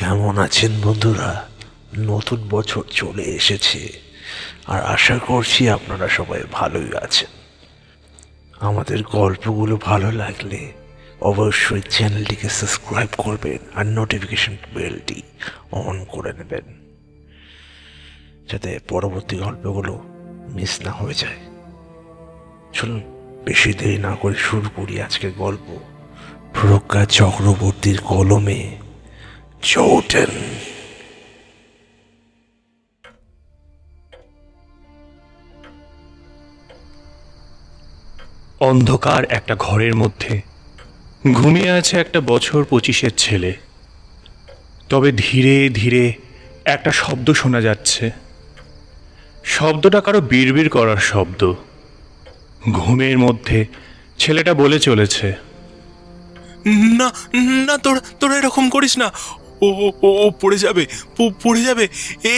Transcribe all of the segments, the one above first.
কেমন আছেন বন্ধুরা? নতুন বছর চলে এসেছে, আর আশা করছি আপনারা সবাই ভালোই আছেন। আমাদের গল্পগুলো ভালো লাগলে অবশ্যই চ্যানেলটিকে সাবস্ক্রাইব করবেন আর নোটিফিকেশন বেলটি অন করে নেবেন, যাতে পরবর্তী গল্পগুলো মিস না হয়ে যায়। চলুন বেশি দেরি না করে শুরু করি আজকের গল্প, প্রজ্ঞা চক্রবর্তীর কলমে জোটেন। অন্ধকার একটা ঘরের মধ্যে ঘুমিয়ে আছে একটা বছর 25-এর ছেলে। তবে ধীরে ধীরে একটা শব্দ শোনা যাচ্ছে। শব্দটা কারো বিড়বিড় করার শব্দ। ঘুমের মধ্যে ছেলেটা বলে চলেছে, না না, তোরা এরকম করিস না। ও ও ও পড়ে যাবে, পড়ে যাবে।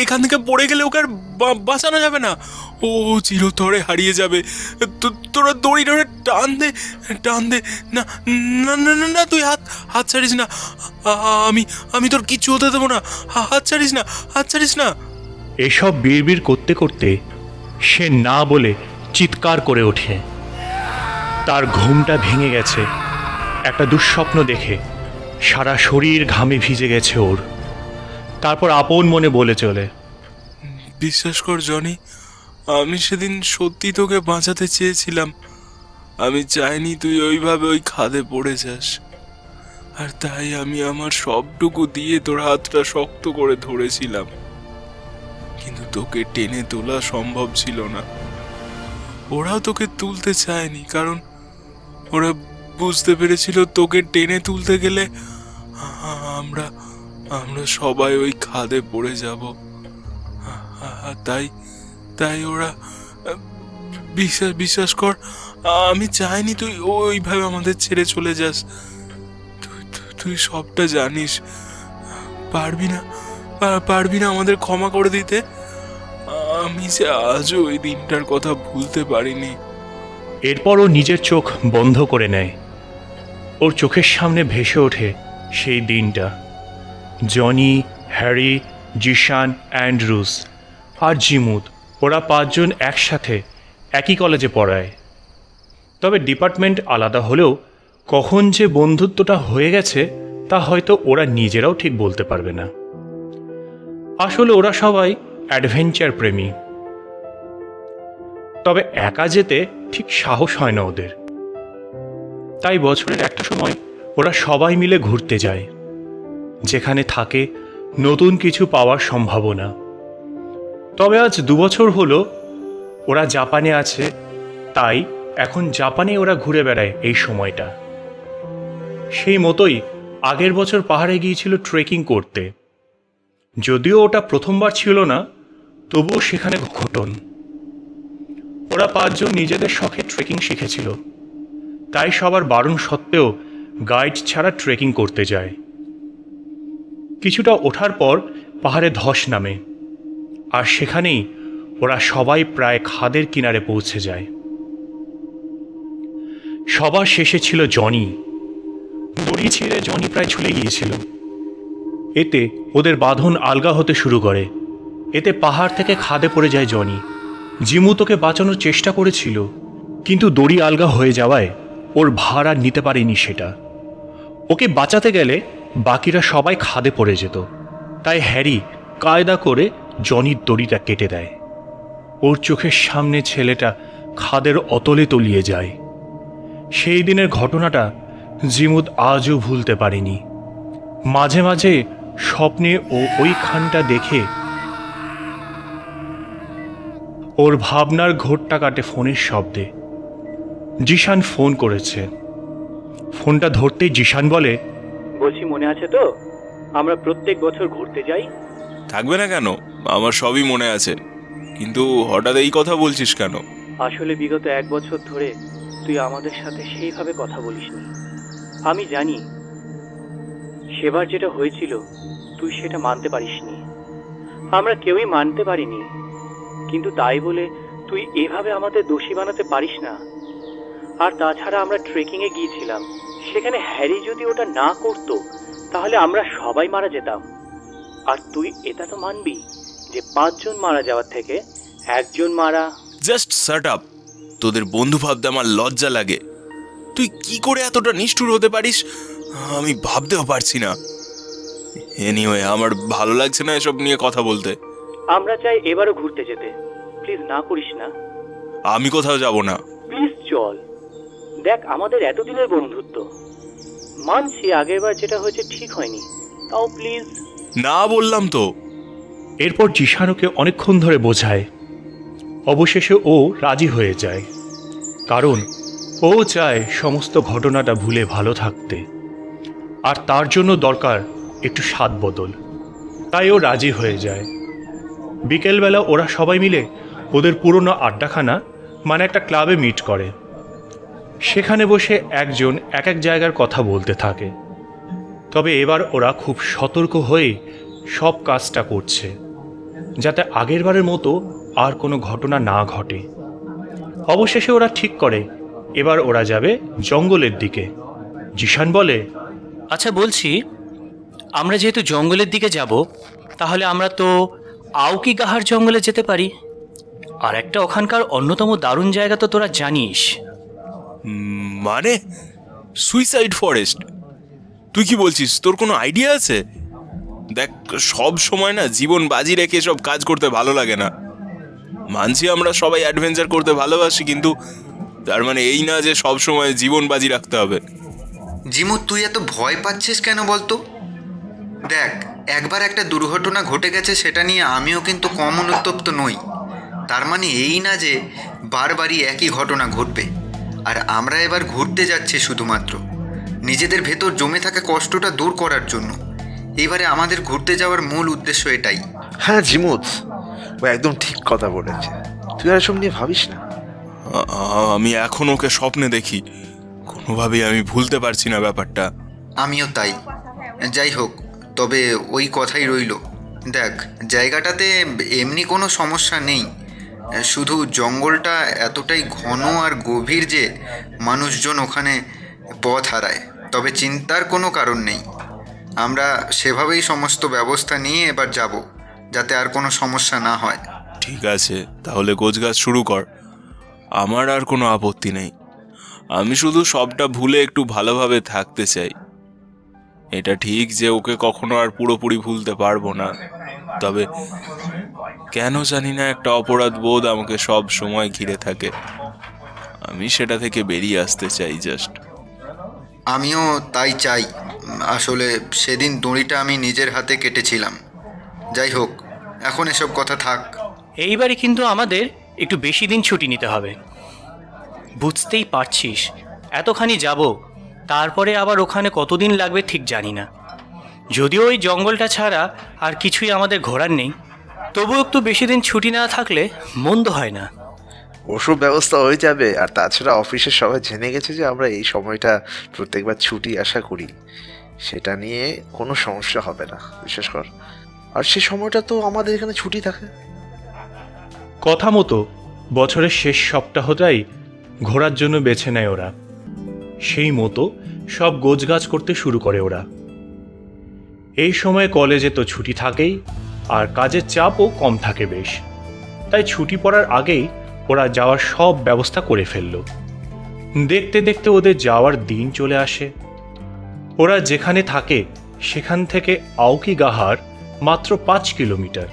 এখান থেকে পড়ে গেলে ওকে আর বাঁচানো যাবে না। ও চিরতরে হারিয়ে যাবে। তোরা দড়ি ধরে টান দে। না না না না না, তুই হাত ছাড়িস না। আমি তোর কিচ্ছু হতে দেবো না। হাত ছাড়িস না। এসব বিড়বিড় করতে করতে সে না বলে চিৎকার করে ওঠে। তার ঘুমটা ভেঙে গেছে একটা দুঃস্বপ্ন দেখে। সারা শরীর ঘামে ভিজে গেছে ওর। তারপর আপন মনে বলে চলে, বিশ্বাস কর জনি, আমি সেদিন সত্যি তোকে বাঁচাতে চেয়েছিলাম। আমি চাইনি তুই ওইভাবে ওই খাদে পড়ে যাস, আর তাই আমি আমার সবটুকু দিয়ে তোর হাতটা শক্ত করে ধরেছিলাম। কিন্তু তোকে টেনে তোলা সম্ভব ছিল না। ওরাও তোকে তুলতে চায়নি, কারণ ওরা বুঝতে পেরেছিল তোকে টেনে তুলতে গেলে আমরা সবাই ওই খাদে পড়ে যাব। তাই ওরা বিশ্বাস কর, আমি চাইনি তুই ওইভাবে আমাদের ছেড়ে চলে যাস। তুই সবটা জানিস। পারবি না আমাদের ক্ষমা করে দিতে? আমি যে আজও ওই দিনটার কথা ভুলতে পারিনি। এরপর ও নিজের চোখ বন্ধ করে নেয়। ওর চোখের সামনে ভেসে ওঠে সেই দিনটা। জনি, হ্যারি, জিশান, অ্যান্ড্রুস আর জিমুত, ওরা 5 জন একসাথে একই কলেজে পড়ায়। তবে ডিপার্টমেন্ট আলাদা হলেও কখন যে বন্ধুত্বটা হয়ে গেছে তা হয়তো ওরা নিজেরাও ঠিক বলতে পারবে না। আসলে ওরা সবাই অ্যাডভেঞ্চার প্রেমী। তবে একা যেতে ঠিক সাহস হয় না ওদের। তাই বছরের একটা সময় ওরা সবাই মিলে ঘুরতে যায়, যেখানে থাকে নতুন কিছু পাওয়ার সম্ভাবনা। তবে আজ 2 বছর হলো ওরা জাপানে আছে, তাই এখন জাপানে ওরা ঘুরে বেড়ায় এই সময়টা। সেই মতোই আগের বছর পাহাড়ে গিয়েছিল ট্রেকিং করতে। যদিও ওটা প্রথমবার ছিল না, তবুও সেখানে ঘটন। ওরা 5 জন নিজেদের শখে ট্রেকিং শিখেছিল, তাই সবার বারণ সত্ত্বেও গাইড ছাড়া ট্রেকিং করতে যায়। কিছুটা ওঠার পর পাহাড়ে ধস নামে, আর সেখানেই ওরা সবাই প্রায় খাদের কিনারে পৌঁছে যায়। সবার শেষে ছিল জনি। দড়ি ছিঁড়ে জনি প্রায় ঝুলে গিয়েছিল। এতে ওদের বাঁধন আলগা হতে শুরু করে। এতে পাহাড় থেকে খাদে পড়ে যায় জনি। জিমু তোকে বাঁচানোর চেষ্টা করেছিল, কিন্তু দড়ি আলগা হয়ে যাওয়ায় ওর ভার আর নিতে পারেনি সেটা। ওকে বাঁচাতে গেলে বাকিরা সবাই খাদে পড়ে যেত, তাই হ্যারি কায়দা করে জনির দড়িটা কেটে দেয়। ওর চোখের সামনে ছেলেটা খাদের অতলে তলিয়ে যায়। সেই দিনের ঘটনাটা জিমুত আজও ভুলতে পারেনি। মাঝে মাঝে স্বপ্নে ও ওইখানটা দেখে ওর ভাবনার ঘোরটা কাটে ফোনের শব্দে। জিশান ফোন করেছে। ফোনটা ধরতেই জিশান বলে, বলছি মনে আছে তো, আমরা প্রত্যেক বছর ঘুরতে যাই। থাকবে না কেন, আমার সবই মনে আছে। কিন্তু হঠাৎ এই কথা বলছিস কেন? আসলে বিগত 1 বছর ধরে তুই আমাদের সাথে সেইভাবে কথা বলিসনি। আমি জানি সেবার যেটা হয়েছিল তুই সেটা মানতে পারিসনি, আমরা কেউই মানতে পারিনি। কিন্তু তাই বলে তুই এভাবে আমাদের দোষী বানাতে পারিস না। আর তাছাড়া আমরা ট্রেকিংয়ে গিয়েছিলাম, সেখানে হ্যারি যদি ওটা না করতো তাহলে আমরা সবাই মারা যেতাম। আর তুই এটা তো মানবি যে 5 জন মারা যাওয়ার থেকে 1 জন মারা। Just shut up. তোদের বন্ধু ভাবতে আমার লজ্জা লাগে। তুই কি করে এতটা নিষ্ঠুর হতে পারিস আমি ভাবতেও পারছি না। এনিওয়ে, আমার ভালো লাগছে না এসব নিয়ে কথা বলতে। আমরা চাই এবারও ঘুরতে যেতে, প্লিজ না করিস না। আমি কোথাও যাব না। প্লিজ চল, দেখ আমাদের এতদিনের বন্ধুত্ব। মানছি আগেরবার যেটা হয়েছে ঠিক হয়নি, তাও প্লিজ। না বললাম তো। এরপর জিশান ওকে অনেকক্ষণ ধরে বোঝায়। অবশেষে ও রাজি হয়ে যায়, কারণ ও চায় সমস্ত ঘটনাটা ভুলে ভালো থাকতে, আর তার জন্য দরকার একটু স্বাদ বদল। তাই ও রাজি হয়ে যায়। বিকেলবেলা ওরা সবাই মিলে ওদের পুরনো আড্ডাখানা মানে একটা ক্লাবে মিট করে। সেখানে বসে একজন এক এক জায়গার কথা বলতে থাকে। তবে এবার ওরা খুব সতর্ক হয়ে সব কাজটা করছে, যাতে আগেরবারের মতো আর কোনো ঘটনা না ঘটে। অবশেষে ওরা ঠিক করে এবার ওরা যাবে জঙ্গলের দিকে। জিশান বলে, আচ্ছা বলছি, আমরা যেহেতু জঙ্গলের দিকে যাব, তাহলে আমরা তো আউকিগাহার জঙ্গলে যেতে পারি। আর একটা ওখানকার অন্যতম দারুণ জায়গা তো তোরা জানিস। মানে সুইসাইড ফরেস্ট? তুই কি বলছিস? তোর কোনো আইডিয়া আছে? দেখ, সব সময় না জীবন বাজি রেখে সব কাজ করতে ভালো লাগে না। মানছি আমরা সবাই অ্যাডভেঞ্চার করতে ভালোবাসি, কিন্তু তার মানে এই না যে সব সময় জীবন বাজি রাখতে হবে। জিমু, তুই এত ভয় পাচ্ছিস কেন বলতো? দেখ, একবার একটা দুর্ঘটনা ঘটে গেছে, সেটা নিয়ে আমিও কিন্তু কম অনুতপ্ত নই। তার মানে এই না যে বারবারই একই ঘটনা ঘটবে। আর আমরা এবার ঘুরতে যাচ্ছি শুধুমাত্র নিজেদের ভেতর জমে থাকা কষ্টটা দূর করার জন্য। এবারে আমাদের ঘুরতে যাওয়ার মূল উদ্দেশ্য এটাই। হ্যাঁ জিমুত, ও একদম ঠিক কথা বলেছে। তুই আর এসব নিয়ে ভাবিস না। আমি এখন ওকে স্বপ্নে দেখি, কোনোভাবেই আমি ভুলতে পারছি না ব্যাপারটা। আমিও তাই। যাই হোক, তবে ওই কথাই রইল। দেখ, জায়গাটাতে এমনি কোনো সমস্যা নেই, শুধু জঙ্গলটা এতটাই ঘন আর গভীর যে মানুষজন ওখানে পথ হারায়। তবে চিন্তার কোনো কারণ নেই, আমরা সেভাবেই সমস্ত ব্যবস্থা নিয়ে এবার যাব, যাতে আর কোনো সমস্যা না হয়। ঠিক আছে, তাহলে গোছগাছ শুরু কর। আমার আর কোনো আপত্তি নেই। আমি শুধু সবটা ভুলে একটু ভালোভাবে থাকতে চাই। এটা ঠিক যে ওকে কখনো আর পুরোপুরি ভুলতে পারবো না, তবে কেন জানি না একটা অপরাধ বোধ আমাকে সব সময় ঘিরে থাকে। আমি সেটা থেকে বেরিয়ে আসতে চাই জাস্ট। আমিও তাই চাই। আসলে সেদিন দড়িটা আমি নিজের হাতে কেটেছিলাম। যাই হোক, এখন এসব কথা থাক। এইবারে কিন্তু আমাদের একটু বেশি দিন ছুটি নিতে হবে। বুঝতেই পারছিস, এতখানি যাব, তারপরে আবার ওখানে কতদিন লাগবে ঠিক জানি না। যদিও ওই জঙ্গলটা ছাড়া আর কিছুই আমাদের ঘোরার নেই, তবুও একটু বেশি দিন ছুটি না থাকলে মন্দ হয় না। ওসব ব্যবস্থা হয়ে যাবে। আর তাছাড়া অফিসের সবাই জেনে গেছে যে আমরা এই সময়টা প্রত্যেকবার ছুটি আশা করি। সেটা নিয়ে কোনো সমস্যা হবে না, বিশেষ কর। আর সে সময়টা তো আমাদের এখানে ছুটি থাকে। কথা মতো বছরের শেষ সপ্তাহটাই ঘোরার জন্য বেছে নেয় ওরা। সেই মতো সব গোছগাছ করতে শুরু করে ওরা। এই সময় কলেজে তো ছুটি থাকেই, আর কাজের চাপও কম থাকে বেশ। তাই ছুটি পড়ার আগেই ওরা যাওয়ার সব ব্যবস্থা করে ফেলল। দেখতে দেখতে ওদের যাওয়ার দিন চলে আসে। ওরা যেখানে থাকে সেখান থেকে আউকিগাহার মাত্র 5 কিলোমিটার।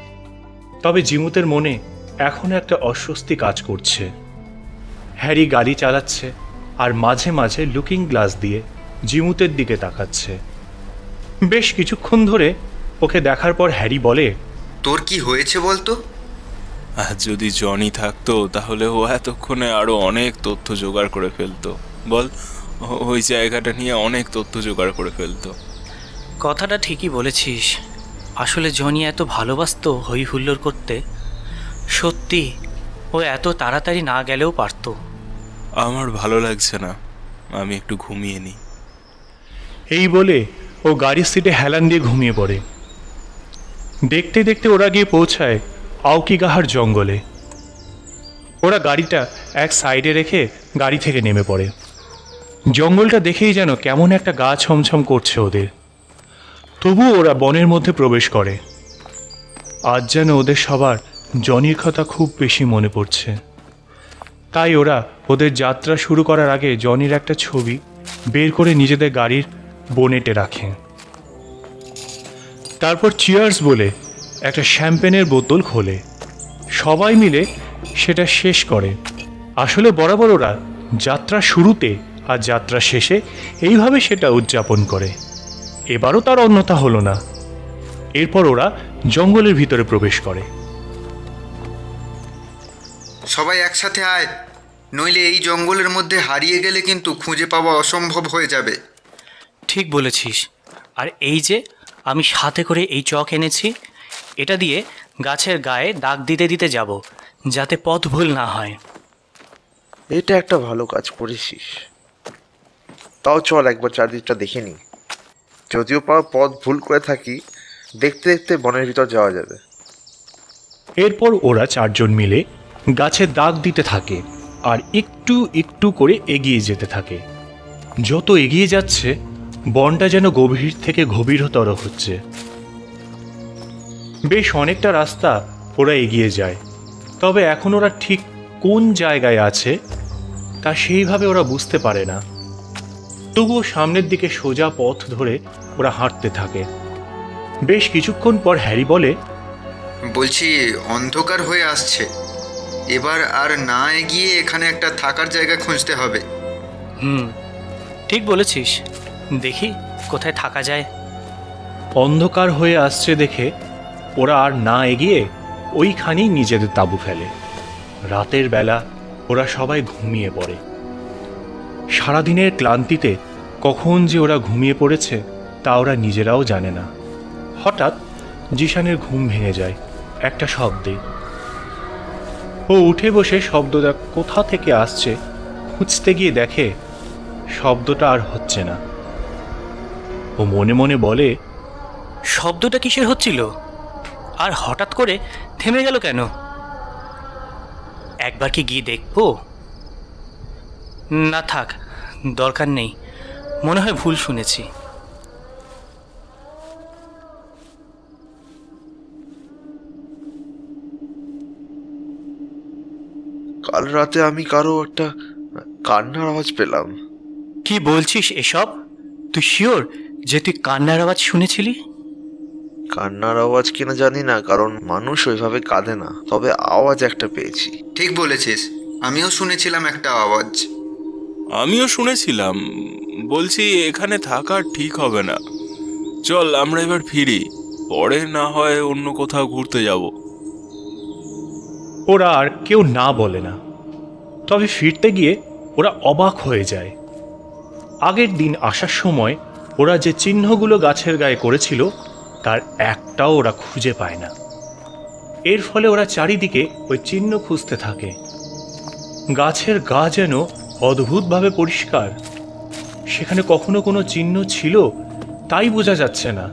তবে জিমুতের মনে এখন একটা অস্বস্তি কাজ করছে। হ্যারি গাড়ি চালাচ্ছে আর মাঝে মাঝে লুকিং গ্লাস দিয়ে জিমুতের দিকে তাকাচ্ছে। বেশ কিছুক্ষণ ধরে ওকে দেখার পর হ্যারি বলে, তোর কি হয়েছে বলতো? আর যদি জনি থাকতো তাহলে ও এতক্ষণে আরো অনেক তথ্য জোগাড় করে ফেলতো। বল, ওই জায়গাটা নিয়ে অনেক তথ্য জোগাড় করে ফেলতো। কথাটা ঠিকই বলেছিস। আসলে জনি এত ভালোবাসতো হই হুল্লোড় করতে। সত্যি ও এত তাড়াতাড়ি না গেলেও পারতো। আমার ভালো লাগছে না, আমি একটু ঘুমিয়ে নিই। এই বলে ও গাড়ির সিটে হেলান দিয়ে ঘুমিয়ে পড়ে। দেখতে দেখতে ওরা গিয়ে পৌঁছায় আউকিগাহার জঙ্গলে। ওরা গাড়িটা এক সাইডে রেখে গাড়ি থেকে নেমে পড়ে। জঙ্গলটা দেখেই যেন কেমন একটা গা ছমছম করছে ওদের। তবুও ওরা বনের মধ্যে প্রবেশ করে। আজ যেন ওদের সবার জনির কথা খুব বেশি মনে পড়ছে। তাই ওরা ওদের যাত্রা শুরু করার আগে জনির একটা ছবি বের করে নিজেদের গাড়ির বোনেটে রাখে। তারপর চিয়ার্স বলে একটা শ্যাম্পেনের বোতল খোলে। সবাই মিলে সেটা শেষ করে। আসলে বরাবর ওরা যাত্রা শুরুতে আর যাত্রা শেষে এইভাবে সেটা উদযাপন করে। এবারও তার অন্যথা হলো না। এরপর ওরা জঙ্গলের ভিতরে প্রবেশ করে। সবাই একসাথে আয়, নইলে এই জঙ্গলের মধ্যে হারিয়ে গেলে কিন্তু খুঁজে পাওয়া অসম্ভব হয়ে যাবে। ঠিক বলেছিস। আর এই যে আমি সাথে করে এই চক এনেছি, এটা দিয়ে গাছের গায়ে দাগ দিতে দিতে যাব, যাতে পথ ভুল না হয়। এটা একটা ভালো কাজ করেছিস। তাও চল একবার চারদিকটা দেখে নি। যদিও পথ ভুল করে থাকি, দেখতে দেখতে বনের ভিতর যাওয়া যাবে। এরপর ওরা চারজন মিলে গাছে দাগ দিতে থাকে আর একটু একটু করে এগিয়ে যেতে থাকে। যত এগিয়ে যাচ্ছে বনটা যেন গভীর থেকে গভীরতর হচ্ছে। বেশ অনেকটা রাস্তা ওরা এগিয়ে যায়, তবে এখন ওরা ঠিক কোন জায়গায় আছে তা সেইভাবে ওরা বুঝতে পারে না। তবুও সামনের দিকে সোজা পথ ধরে ওরা হাঁটতে থাকে। বেশ কিছুক্ষণ পর হ্যারি বলে, বলছি অন্ধকার হয়ে আসছে, এবার আর না এগিয়ে এখানে একটা থাকার জায়গা খুঁজতে হবে। ঠিক বলেছিস, দেখি কোথায় থাকা যায়। অন্ধকার হয়ে আসছে দেখে ওরা আর না এগিয়ে ওইখানেই নিজেদের তাঁবু ফেলে। রাতের বেলা ওরা সবাই ঘুমিয়ে পড়ে। সারাদিনের ক্লান্তিতে কখন যে ওরা ঘুমিয়ে পড়েছে তা ওরা নিজেরাও জানে না। হঠাৎ জিশানের ঘুম ভেঙে যায় একটা শব্দে। ও উঠে বসে শব্দটা কোথা থেকে আসছে খুঁজতে গিয়ে দেখে শব্দটা আর হচ্ছে না। ও মনে মনে বলে, শব্দটা কিসের হচ্ছিল আর হঠাৎ করে থেমে গেল কেন? একবার কি গিয়ে দেখবো? না থাক, দরকার নেই, মনে হয় ভুল শুনেছি। কাল রাতে আমি কারো একটা কান্নার আওয়াজ পেলাম। কি বলছিস এসব? তুই শিওর যে তুই কান্নার আওয়াজ শুনেছিলি? কান্নার আওয়াজ কিনা জানি না, কারণ মানুষ ওইভাবে কাঁদে না, তবে আওয়াজ একটা পেয়েছি। ঠিক বলেছিস, আমিও শুনেছিলাম একটা আওয়াজ। আমিও শুনেছিলাম। বলছি এখানে থাকা ঠিক হবে না, চল আমরা এবার ফিরি, পরে না হয় অন্য কোথাও ঘুরতে যাব। ওরা আর কেউ না বলে না, তবে ফিরতে গিয়ে ওরা অবাক হয়ে যায়। আগের দিন আসার সময় ওরা যে চিহ্নগুলো গাছের গায়ে করেছিল তার একটাও ওরা খুঁজে পায় না। এর ফলে ওরা চারিদিকে ওই চিহ্ন খুঁজতে থাকে। গাছের গা যেন অদ্ভুতভাবে পরিষ্কার, সেখানে কখনো কোনো চিহ্ন ছিল তাই বোঝা যাচ্ছে না।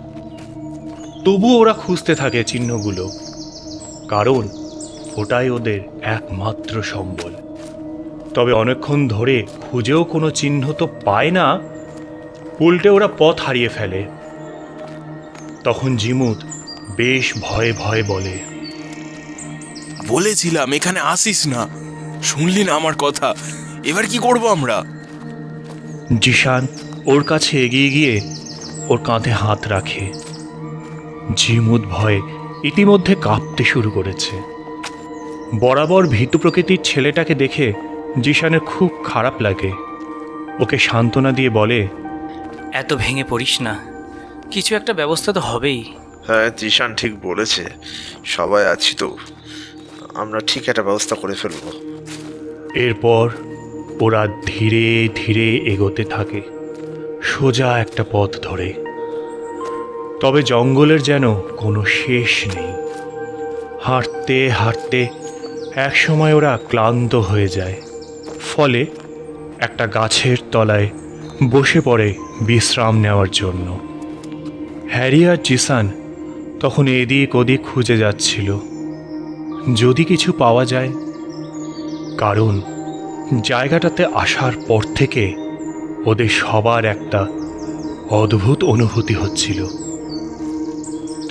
তবু ওরা খুঁজতে থাকে চিহ্নগুলো, কারণ ওটাই ওদের একমাত্র সম্বল। তবে অনেকক্ষণ ধরে খুঁজেও কোনো চিহ্ন তো পায় না, উল্টে ওরা পথ হারিয়ে ফেলে। তখন জিমুত বেশ ভয়ে ভয়ে বলে, বলেছিলাম এখানে আসিস না, শুনলি না আমার কথা, এবার কি করব আমরা? জিশান ওর কাছে এগিয়ে গিয়ে ওর কাঁধে হাত রাখে। জিমুত ভয়ে ইতিমধ্যে কাঁপতে শুরু করেছে। বরাবর ভীতু প্রকৃতির ছেলেটাকে দেখে জিশানের খুব খারাপ লাগে। ওকে সান্ত্বনা দিয়ে বলে, এত ভেঙে পড়িস না, কিছু একটা ব্যবস্থা তো হবেই। হ্যাঁ, জিশান ঠিক বলেছে, সবাই আছি তো, আমরা ঠিক একটা ব্যবস্থা করে ফেলবো। এরপর ওরা ধীরে ধীরে এগোতে থাকে সোজা একটা পথ ধরে। তবে জঙ্গলের যেন কোনো শেষ নেই। হাঁটতে হাঁটতে একসময় ওরা ক্লান্ত হয়ে যায়। ফলে একটা গাছের তলায় বসে পড়ে বিশ্রাম নেওয়ার জন্য। হ্যারি আর জিসান তখন এদিক ওদিক খুঁজে যাচ্ছিল, যদি কিছু পাওয়া যায়, কারণ জায়গাটাতে আসার পর থেকে ওদের সবার একটা অদ্ভুত অনুভূতি হচ্ছিল।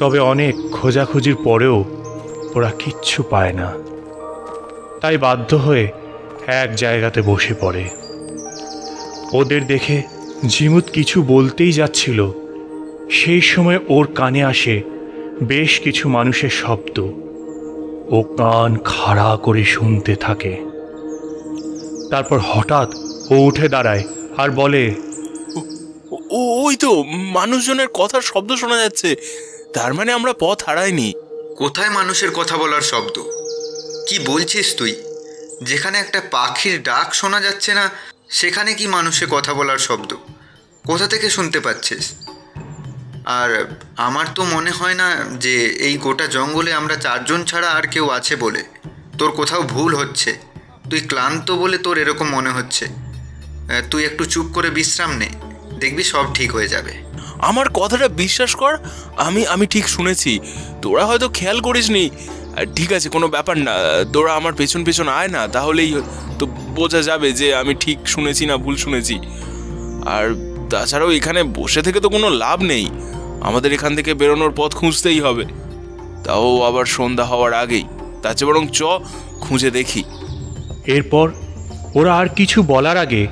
তবে অনেক খোঁজাখুঁজির পরেও ওরা কিচ্ছু পায় না। তাই বাধ্য হয়ে এক জায়গাতে বসে পড়ে। ওদের দেখে ঝিমুত কিছু বলতেই যাচ্ছিল, সেই সময় ওর কানে আসে বেশ কিছু মানুষের শব্দ। ও কান খাড়া করে শুনতে থাকে। তারপর হঠাৎ ও উঠে দাঁড়ায় আর বলে, ওই তো মানুষজনের কথার শব্দ শোনা যাচ্ছে। তার মানে আমরা পথ হারাইনি। কোথায় মানুষের কথা বলার শব্দ? কি বলছিস তুই? যেখানে একটা পাখির ডাক শোনা যাচ্ছে না, সেখানে কি মানুষের কথা বলার শব্দ? কোথা থেকে শুনতে পাচ্ছিস? আর আমার তো মনে হয় না যে এই গোটা জঙ্গলে আমরা 4 জন ছাড়া আর কেউ আছে বলে। তোর কোথাও ভুল হচ্ছে। তুই ক্লান্ত বলে তোর এরকম মনে হচ্ছে। তুই একটু চুপ করে বিশ্রাম নে, দেখবি সব ঠিক হয়ে যাবে। আমার কথাটা বিশ্বাস কর, আমি ঠিক শুনেছি। তোরা হয়তো খেয়াল করিসনি। ঠিক আছে, কোনো ব্যাপার না। তোরা আমার পেছন পেছন আয় না, তাহলেই তো বোঝা যাবে যে আমি ঠিক শুনেছি না ভুল শুনেছি। আর তাছাড়াও এখানে বসে থেকে তো কোনো লাভ নেই। আমাদের এখান থেকে বেরোনোর পথ খুঁজতেই হবে, তাও আবার সন্ধ্যা হওয়ার আগেই। তার চেয়ে বরং খুঁজে দেখি। এরপর ওরা আর কিছু বলার আগে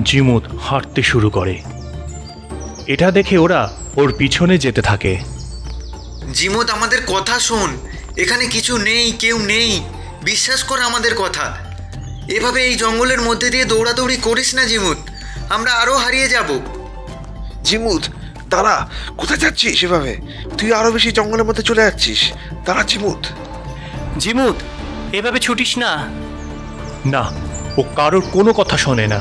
ঝিমুত হাঁটতে শুরু করে। এটা দেখে ওরা ওর পিছনে যেতে থাকে। ঝিমুত, আমাদের কথা শোন। এখানে কিছু নেই, কেউ নেই। বিশ্বাস কর আমাদের কথা। এভাবে এই জঙ্গলের মধ্যে দিয়ে দৌড়াদৌড়ি করিস না ঝিমুত, আমরা আরো হারিয়ে যাব। ঝিমুত দাঁড়া, কোথায় যাচ্ছিস সেভাবে? তুই আরো বেশি জঙ্গলের মধ্যে চলে যাচ্ছিস। দাঁড়া ঝিমুত। ঝিমুত, এভাবে ছুটিস না। না, ও কারোর কোনো কথা শোনে না,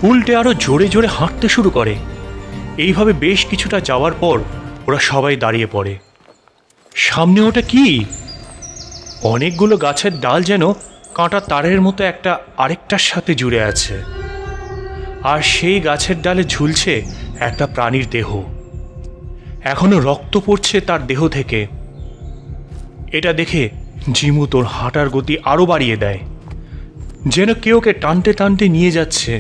উল্টে আরো জোরে জোরে হাঁটতে শুরু করে। এইভাবে বেশ কিছুটা যাওয়ার পর ওরা সবাই দাঁড়িয়ে পড়ে। সামনে ওটা কি? অনেকগুলো গাছের ডাল যেন কাঁটা তারের মতো একটা আরেকটার সাথে জুড়ে আছে, আর সেই গাছের ডালে ঝুলছে একটা প্রাণীর দেহ। এখনো রক্ত পড়ছে তার দেহ থেকে। এটা দেখে ঝিমুত ওর হাঁটার গতি আরো বাড়িয়ে দেয়, যেন কেউ ওকে টানতে টানতে নিয়ে যাচ্ছে।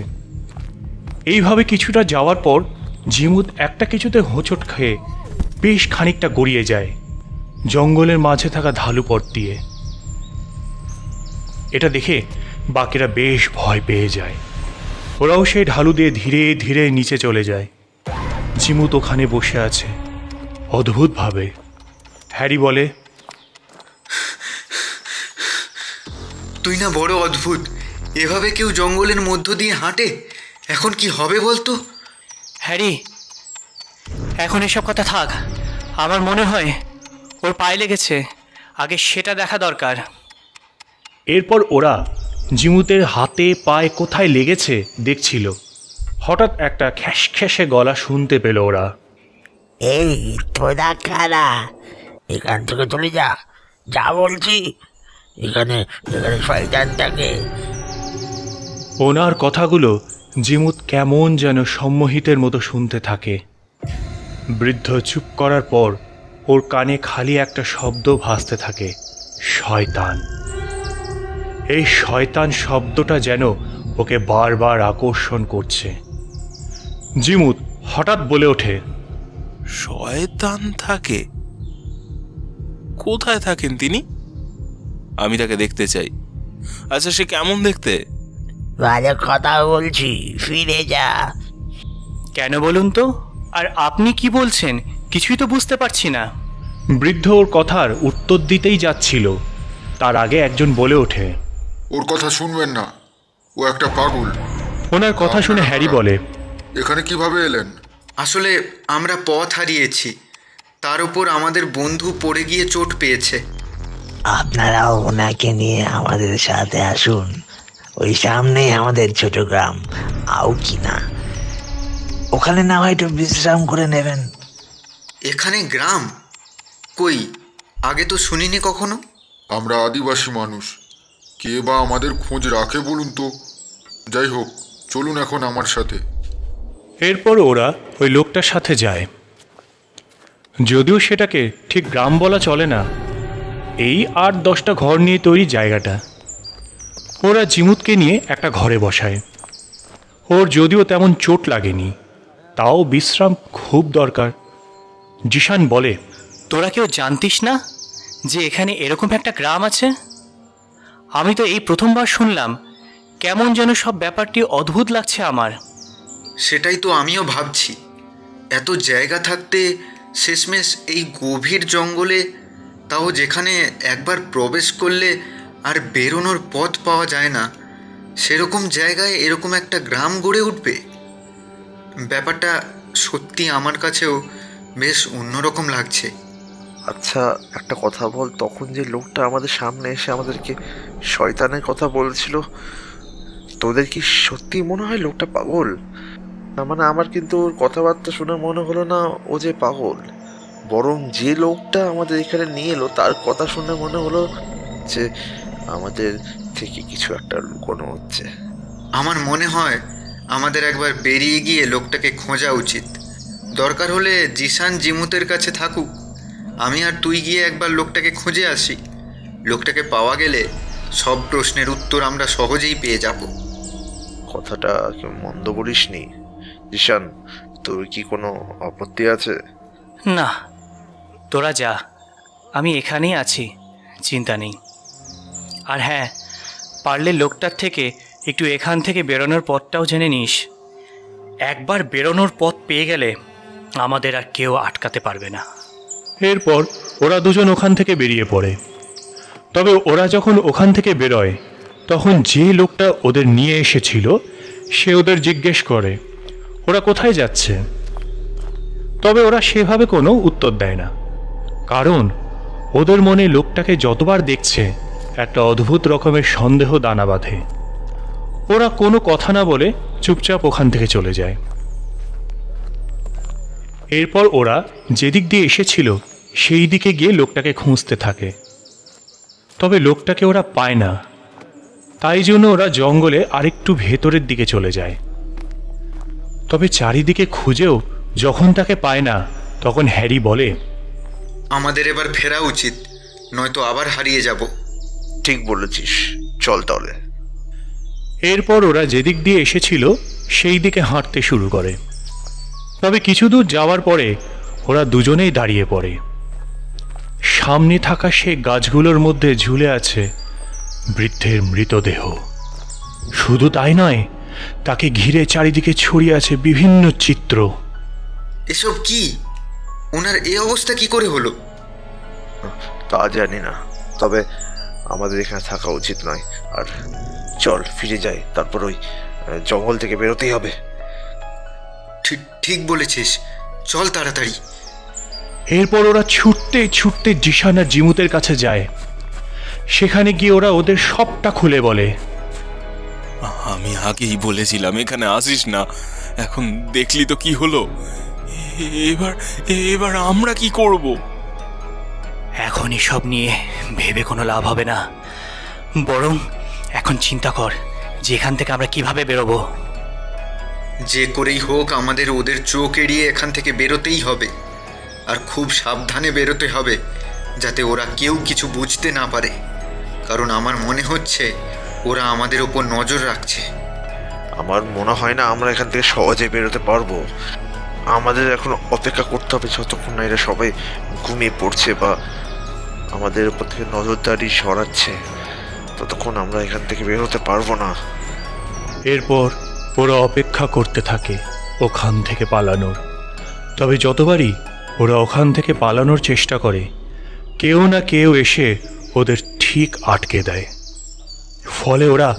এইভাবে কিছুটা যাওয়ার পর ঝিমুত একটা কিছুতে হোঁচট খেয়ে বেশ খানিকটা গড়িয়ে যায় জঙ্গলের মাঝে থাকা ঢালু পথ দিয়ে। এটা দেখে বাকিরা বেশ ভয় পেয়ে যায়। ওরাও সেই ঢালু দিয়ে ধীরে ধীরে নিচে চলে যায়। ঝিমুত ওখানে বসে আছে অদ্ভুতভাবে। হ্যারি বলে, তুই না বড় অদ্ভুত। এভাবে কেউ জঙ্গলের মধ্য দিয়ে হাঁটে? এখন কি হবে বলতো? হ্যারি, এখন এসব কথা থাক। আমার মনে হয় ওর পায়ে লেগেছে, আগে সেটা দেখা দরকার। এরপর ওরা ঝিমুতের হাতে পায়ে কোথায় লেগেছে দেখছিল। হঠাৎ একটা খ্যাসখ্যাসে গলা শুনতে পেল ওরা। এই তোরা কারা? এখান থেকে চলে যা, যা বলছি। এখানে এখানে শয়তান থাকে। ওনার কথাগুলো ঝিমুত কেমন যেন সম্মোহিতের মতো শুনতে থাকে। বৃদ্ধ চুপ করার পর ওর কানে খালি একটা শব্দ ভাসতে থাকে, শয়তান। এই শয়তান শব্দটা যেন ওকে বারবার আকর্ষণ করছে। ঝিমুত হঠাৎ বলে ওঠে, শয়তান থাকে? কোথায় থাকেন তিনি? আমি তাকে দেখতে চাই। আচ্ছা, সে কেমন দেখতে? ভালো কথা বলছি, ফিরে যা। কেন বলুন তো? আর আপনি কি বলছেন কিছুই তো বুঝতে পারছি না। বৃদ্ধ ওর কথার উত্তর দিতেই যাচ্ছিল, তার আগে একজন বলে ওঠে, ওর কথা শুনবেন না, ও একটা পাগল। ওনার কথা শুনে হ্যারি বলে, এখানে কিভাবে এলেন? আসলে আমরা পথ হারিয়েছি, তার উপর আমাদের বন্ধু পড়ে গিয়ে চোট পেয়েছে। আপনারাও ওনাকে নিয়ে আমাদের সাথে আসুন। ওই সামনেই আমাদের ছোট গ্রাম আউকিনা। ওখানে না হয় একটু বিশ্রাম করে নেবেন। এখানে গ্রাম? কই, আগে তো শুনিনি কখনো। আমরা আদিবাসী মানুষ, কে বা আমাদের খোঁজ রাখে বলুন তো? যাই হোক, চলুন এখন আমার সাথে। এরপর ওরা ওই লোকটার সাথে যায়। যদিও সেটাকে ঠিক গ্রাম বলা চলে না, এই 8-10টা ঘর নিয়ে তৈরি জায়গাটা। ওরা ঝিমুতকে নিয়ে একটা ঘরে বসায়। ওর যদিও তেমন চোট লাগেনি, তাও বিশ্রাম খুব দরকার। জিশান বলে, তোরা কেউ জানতিস না যে এখানে এরকম একটা গ্রাম আছে? আমি তো এই প্রথমবার শুনলাম। কেমন যেন সব ব্যাপারটি অদ্ভুত লাগছে আমার। সেটাই তো আমিও ভাবছি। এত জায়গা থাকতে শেষমেশ এই গভীর জঙ্গলে, তাও যেখানে একবার প্রবেশ করলে আর বেরোনোর পথ পাওয়া যায় না, সেরকম জায়গায় এরকম একটা গ্রাম গড়ে উঠবে। ব্যাপারটা সত্যি আমার কাছেও বেশ অন্যরকম লাগছে। আচ্ছা একটা কথা বল, তখন যে লোকটা আমাদের সামনে এসে আমাদেরকে শয়তানের কথা বলছিল, তোদের কি সত্যি মনে হয় লোকটা পাগল? মানে আমার কিন্তু ওর কথাবার্তা শুনে মনে হলো না ও যে পাগল, বরং যে লোকটা আমাদের এখানে নিয়ে এলো তার কথা শুনে মনে হলো যে আমাদের থেকে কিছু একটা লুকোনো হচ্ছে। আমার মনে হয় আমাদের একবার বেরিয়ে গিয়ে লোকটাকে খোঁজা উচিত। দরকার হলে জিসান জিমুতের কাছে থাকুক, আমি আর তুই গিয়ে একবার লোকটাকে খুঁজে আসি। লোকটাকে পাওয়া গেলে সব প্রশ্নের উত্তর আমরা সহজেই পেয়ে যাব। কথাটা কেউ মন্দ বলিসনি জিসান, তোর কি কোনো আপত্তি আছে? না, তোরা যা, আমি এখানেই আছি, চিন্তা নেই। আর হ্যাঁ, পারলে লোকটার থেকে একটু এখান থেকে বেরোনোর পথটাও জেনে নিস। একবার বেরোনোর পথ পেয়ে গেলে আমাদের আর কেউ আটকাতে পারবে না। এরপর ওরা দুজন ওখান থেকে বেরিয়ে পড়ে। তবে ওরা যখন ওখান থেকে বেরোয়, তখন যে লোকটা ওদের নিয়ে এসেছিল সে ওদের জিজ্ঞেস করে ওরা কোথায় যাচ্ছে। তবে ওরা সেভাবে কোনো উত্তর দেয় না, কারণ ওদের মনে লোকটাকে যতবার দেখছে একটা অদ্ভুত রকমের সন্দেহ দানা বাঁধে। ওরা কোনো কথা না বলে চুপচাপ ওখান থেকে চলে যায়। এরপর ওরা যেদিক দিয়ে এসেছিল সেই দিকে গিয়ে লোকটাকে খুঁজতে থাকে। তবে লোকটাকে ওরা পায় না, তাই জন্য ওরা জঙ্গলে আরেকটু ভেতরের দিকে চলে যায়। তবে চারিদিকে খুঁজেও যখন তাকে পায় না, তখন হ্যারি বলে, আমাদের এবার ফেরা উচিত, নয়তো আবার হারিয়ে যাব। ঠিক বলেছিস, চল তাহলে। এরপর ওরা যেদিক দিয়ে এসেছিল সেই দিকে হাঁটতে শুরু করে। তবে কিছু দূর যাওয়ার পরে ওরা দুজনেই দাঁড়িয়ে পড়ে। সামনে থাকা সে গাছগুলোর মধ্যে ঝুলে আছে বৃদ্ধের মৃতদেহ। শুধু তাই নয়, তাকে ঘিরে চারিদিকে ছড়িয়ে আছে বিভিন্ন চিত্র। এসব কি? ওনার এই অবস্থা কি করে হলো? তা জানি না, তবে আমাদের এখানে থাকা উচিত নয়। আর চল ফিরে যাই, তারপর ওই জঙ্গল থেকে বেরোতেই হবে। ঠিক বলেছিস, চল তাড়াতাড়ি। এরপর ওরা ছুটতে ছুটতে জিসান আর জিমুতের কাছে যায়। সেখানে গিয়ে ওরা ওদের সবটা খুলে বলে। আমি আগেই বলেছিলাম এখানে আসিস না, এখন দেখলি তো কি হলো। এবার আমরা কি করব? এখন এসব নিয়ে ভেবে কোনো লাভ হবে না, বরং এখন চিন্তা কর যে এখান থেকে আমরা কিভাবে বেরোবো। যে করেই হোক আমাদের ওদের চোখ এড়িয়ে এখান থেকে বেরোতেই হবে, আর খুব সাবধানে বেরোতে হবে যাতে ওরা কেউ কিছু বুঝতে না পারে, কারণ আমার মনে হচ্ছে ওরা আমাদের ওপর নজর রাখছে। আমার মনে হয় না আমরা এখান থেকে সহজে বেরোতে পারবো। আমাদের এখন অপেক্ষা করতে হবে যতক্ষণ না এরা সবাই ঘুমিয়ে পড়ছে বা আমাদের উপর থেকে নজরদারি সরাচ্ছে, ততক্ষণ আমরা এখান থেকে বেরোতে পারবো না। এরপর ওরা অপেক্ষা করতে থাকে ওখান থেকে পালানোর। তবে যতবারই ওরা ওখান থেকে পালানোর চেষ্টা করে, কেউ না কেউ এসে ওদের ঠিক আটকে দেয়। ফলে ওরা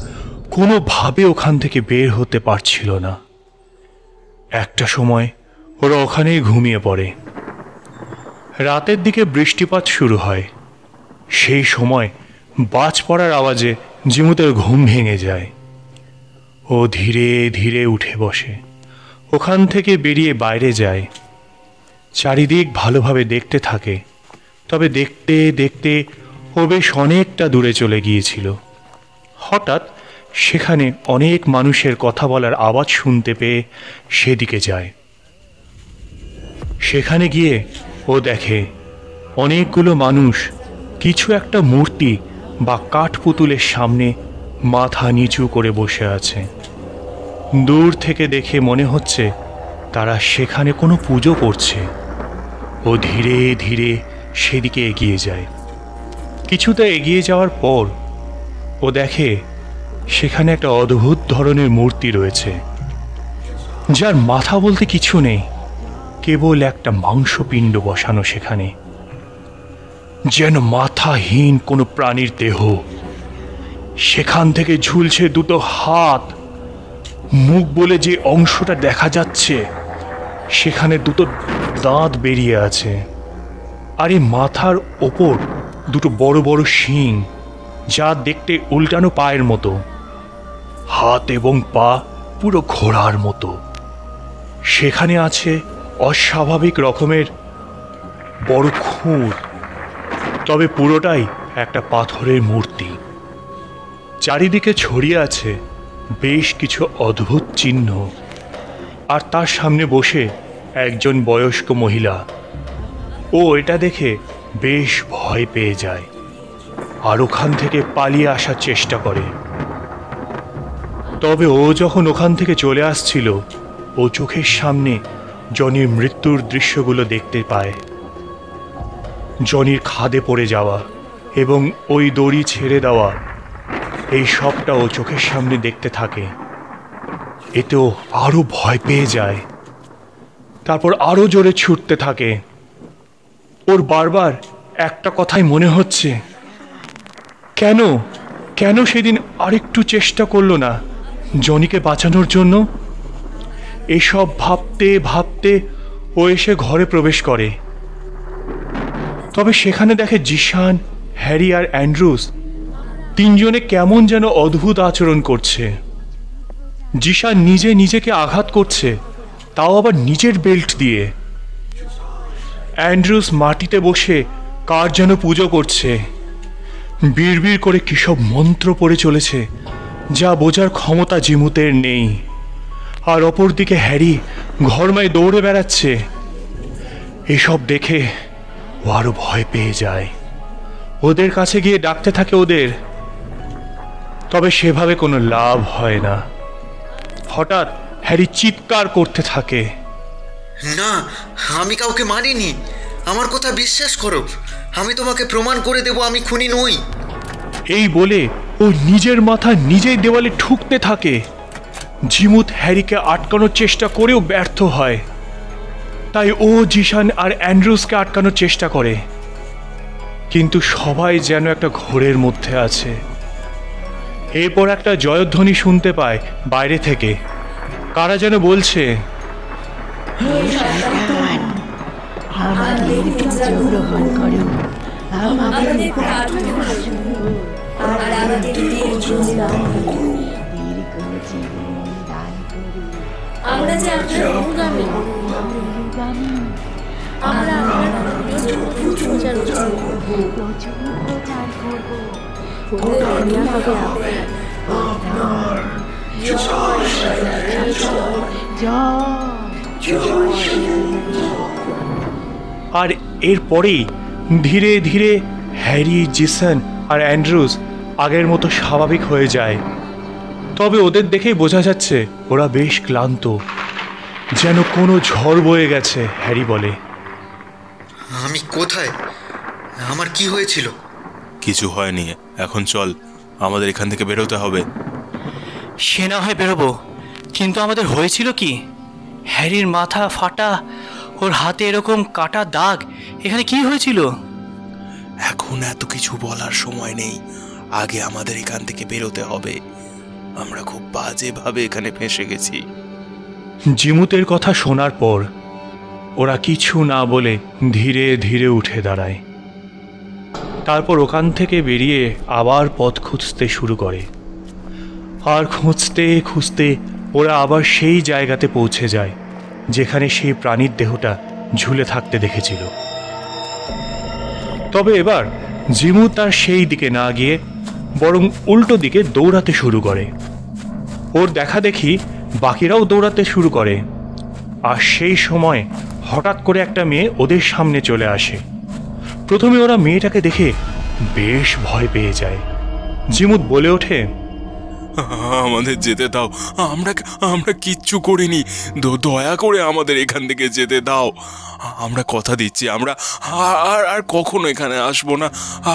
কোনোভাবে ওখান থেকে বের হতে পারছিল না। একটা সময় ওরা ওখানেই ঘুমিয়ে পড়ে। রাতের দিকে বৃষ্টিপাত শুরু হয়। সেই সময় বাজ পড়ার আওয়াজে জিমুতের ঘুম ভেঙে যায়। ও ধীরে ধীরে উঠে বসে, ওখান থেকে বেরিয়ে বাইরে যায়। চারিদিক ভালোভাবে দেখতে থাকে। তবে দেখতে দেখতে ও বেশ অনেকটা দূরে চলে গিয়েছিল। হঠাৎ সেখানে অনেক মানুষের কথা বলার আওয়াজ শুনতে পেয়ে সেদিকে যায়। সেখানে গিয়ে ও দেখে অনেকগুলো মানুষ কিছু একটা মূর্তি বা কাঠপুতুলের সামনে মাথা নিচু করে বসে আছে। দূর থেকে দেখে মনে হচ্ছে তারা সেখানে কোনো পুজো করছে। ও ধীরে ধীরে সেদিকে এগিয়ে যায়। কিছুটা এগিয়ে যাওয়ার পর ও দেখে সেখানে একটা অদ্ভুত ধরনের মূর্তি রয়েছে, যার মাথা বলতে কিছু নেই, কেবল একটা মাংসপিণ্ড বসানো সেখানে, যেন মাথাহীন কোনো প্রাণীর দেহ। সেখান থেকে ঝুলছে দুটো হাত, মুখ বলে যে অংশটা দেখা যাচ্ছে সেখানে দুটো দাঁত বেরিয়ে আছে, আর এই মাথার ওপর দুটো বড় বড় শিং, যা দেখতে উল্টানো পায়ের মতো। হাত এবং পা পুরো ঘোড়ার মতো। সেখানে আছে অস্বাভাবিক রকমের বড় খুঁত, তবে পুরোটাই একটা পাথরের মূর্তি। চারিদিকে ছড়িয়ে আছে বেশ কিছু অদ্ভুত চিহ্ন, আর তার সামনে বসে একজন বয়স্ক মহিলা। ও এটা দেখে বেশ ভয় পেয়ে যায় আর ওখান থেকে পালিয়ে আসার চেষ্টা করে। তবে ও যখন ওখান থেকে চলে আসছিল, ও চোখের সামনে জনির মৃত্যুর দৃশ্যগুলো দেখতে পায়। জনির খাদে পড়ে যাওয়া এবং ওই দড়ি ছেড়ে দেওয়া, এই সবটা ও চোখের সামনে দেখতে থাকে। এতেও আরো ভয় পেয়ে যায়, তারপর আরো জোরে ছুটতে থাকে। ওর বারবার একটা কথাই মনে হচ্ছে, কেন কেন সেদিন আরেকটু চেষ্টা করলো না জনিকে বাঁচানোর জন্য। এসব ভাবতে ভাবতে ও এসে ঘরে প্রবেশ করে। তবে সেখানে দেখে জিশান, হ্যারি আর অ্যান্ড্রুস তিনজনে কেমন যেন অদ্ভুত আচরণ করছে। জিশান নিজে নিজেকে আঘাত করছে, তাও আবার নিজের বেল্ট দিয়ে। অ্যান্ড্রুস মাটিতে বসে কার যেন পুজো করছে, বিড়বিড় করে কিসব মন্ত্র পড়ে চলেছে, যা বোঝার ক্ষমতা জিমুতের নেই। আর অপরদিকে হ্যারি ঘরমায় দৌড়ে বেড়াচ্ছে। এসব দেখে ও আরো ভয় পেয়ে যায়। ওদের কাছে গিয়ে ডাকতে থাকে ওদের, তবে সেভাবে কোনো লাভ হয় না। হঠাৎ হ্যারি চিৎকার করতে থাকে, না, আমি কাউকে মারিনি, আমার কথা বিশ্বাস করো, আমি তোমাকে প্রমাণ করে দেব আমি খুনি নই। এই বলে ও নিজের মাথা নিজেই দেওয়ালে ঠুকতে থাকে। জিমুত হ্যারিকে আটকানোর চেষ্টা করেও ব্যর্থ হয়, তাই ও জিশান আর অ্যান্ড্রুসকে আটকানোর চেষ্টা করে। কিন্তু সবাই যেন একটা ঘোরের মধ্যে আছে। এরপর একটা জয়ধ্বনি শুনতে পায় বাইরে থেকে। কারা যেন বলছে, আমাদের পুজো গ্রহণ করো, আমাদের প্রার্থনা শুনো, আর আমাদের দীর্ঘজীবন দান করো। আমরা যে আপনার অনুগামী, আমরা আপনার প্রচার করব, আর এরপরেই ধীরে ধীরে হ্যারি, জিসন আর অ্যান্ড্রুস আগের মতো স্বাভাবিক হয়ে যায়। তবে ওদের দেখেই বোঝা যাচ্ছে ওরা বেশ ক্লান্ত, যেন কোনো ঝড় বয়ে গেছে। হ্যারি বলে, আমি কোথায়? আমার কি হয়েছিল? কিছু হয়নি, এখন চল, আমাদের এখান থেকে বেরোতে হবে। সে না হয় বেরোবো, কিন্তু আমাদের হয়েছিল কি? হ্যারির মাথা ফাটা, ওর হাতে এরকম কাটা দাগ, এখানে কি হয়েছিল? এখন এত কিছু বলার সময় নেই, আগে আমাদের এখান থেকে বেরোতে হবে। আমরা খুব বাজেভাবে এখানে ফেঁসে গেছি। জিমুতের কথা শোনার পর ওরা কিছু না বলে ধীরে ধীরে উঠে দাঁড়ায়। তারপর ওখান থেকে বেরিয়ে আবার পথ খুঁজতে শুরু করে। আর খুঁজতে খুঁজতে ওরা আবার সেই জায়গাতে পৌঁছে যায় যেখানে সেই প্রাণীর দেহটা ঝুলে থাকতে দেখেছিল। তবে এবার জিমু তার সেই দিকে না গিয়ে বরং উল্টো দিকে দৌড়াতে শুরু করে। ওর দেখা দেখি বাকিরাও দৌড়াতে শুরু করে। আর সেই সময় হঠাৎ করে একটা মেয়ে ওদের সামনে চলে আসে। প্রথমে ওরা মেয়েটাকে দেখে বেশ ভয় পেয়ে যায়। জিমুত বলে ওঠে, আমাদের যেতে দাও, আমরা আমরা কিচ্ছু করিনি, দয়া করে আমাদের এখান থেকে যেতে দাও। আমরা কথা দিচ্ছি, আমরা আর আর কখনো এখানে আসবো না,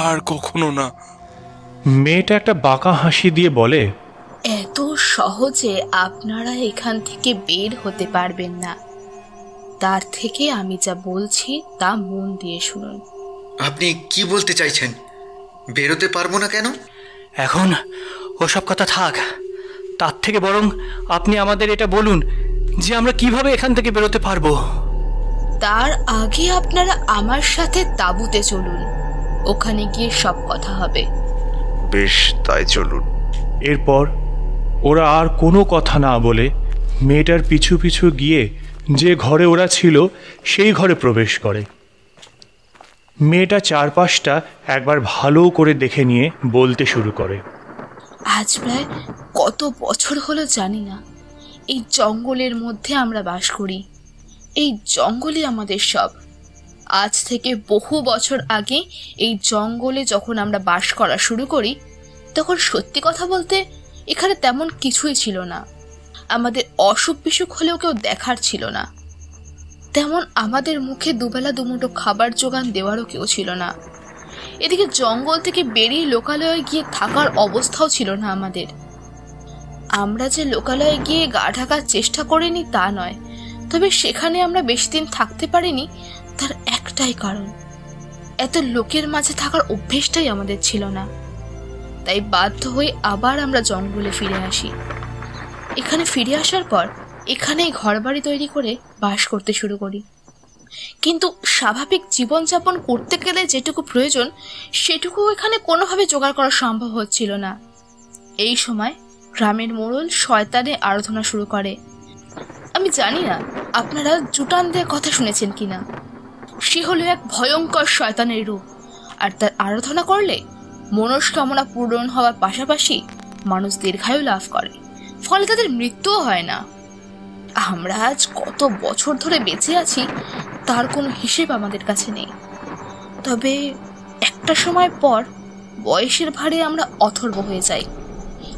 আর কখনো না। মেয়েটা একটা বাঁকা হাসি দিয়ে বলে, এত সহজে আপনারা এখান থেকে বের হতে পারবেন না। তার থেকে আমি যা বলছি তা মন দিয়ে শুনুন। আপনি কি বলতে চাইছেন? বেরোতে পারবো না কেন? এখন ওসব কথা থাক, তার থেকে বরং আপনি আমাদের এটা বলুন যে আমরা কিভাবে এখান থেকে বেরোতে পারবো। তার আগে আপনারা আমার সাথে তাঁবুতে চলুন, ওখানে গিয়ে সব কথা হবে। বেশ, তাই চলুন। এরপর ওরা আর কোনো কথা না বলে মেয়েটার পিছু পিছু গিয়ে যে ঘরে ওরা ছিল সেই ঘরে প্রবেশ করে। মেয়েটা চারপাশটা একবার ভালো করে দেখে নিয়ে বলতে শুরু করে, আজ প্রায় কত বছর হলো জানি না, এই জঙ্গলের মধ্যে আমরা বাস করি। এই জঙ্গলই আমাদের সব। আজ থেকে বহু বছর আগে এই জঙ্গলে যখন আমরা বাস করা শুরু করি, তখন সত্যি কথা বলতে এখানে তেমন কিছুই ছিল না। আমাদের অসুখ বিসুখ হলেও কেউ দেখার ছিল না, তেমন আমাদের মুখে দুবেলা দুমুঠো খাবার জোগান দেওয়ারও কেউ ছিল না। এদিকে জঙ্গল থেকে বেরিয়ে লোকালয়ে গিয়ে থাকার অবস্থাও ছিল না আমাদের। আমরা যে লোকালয়ে গিয়ে গা ঢাকার চেষ্টা করিনি তা নয়, তবে সেখানে আমরা বেশি দিন থাকতে পারিনি তার একটাই কারণ, এত লোকের মাঝে থাকার অভ্যেসটাই আমাদের ছিল না। তাই বাধ্য হয়ে আবার আমরা জঙ্গলে ফিরে আসি। এখানে ফিরে আসার পর এখানেই ঘরবাড়ি তৈরি করে বাস করতে শুরু করি। কিন্তু স্বাভাবিক জীবনযাপন করতে গেলে যেটুকু প্রয়োজন সেটুকু এখানে কোনোভাবে জোগাড় করা সম্ভব হচ্ছিল না। এই সময় গ্রামের মোড়ল শয়তানে আরাধনা শুরু করে। আমি জানি না আপনারা জুটানদের কথা শুনেছেন কিনা। সে হলো এক ভয়ঙ্কর শয়তানের রূপ, আর তার আরাধনা করলে মনস্কামনা পূরণ হওয়ার পাশাপাশি মানুষ দীর্ঘায়ু লাভ করে, ফলে তাদের মৃত্যুও হয় না। আমরা আজ কত বছর ধরে বেঁচে আছি তার কোনো হিসেব আমাদের কাছে নেই। তবে একটা সময় পর বয়সের ভারে আমরা অথর্ব হয়ে যাই,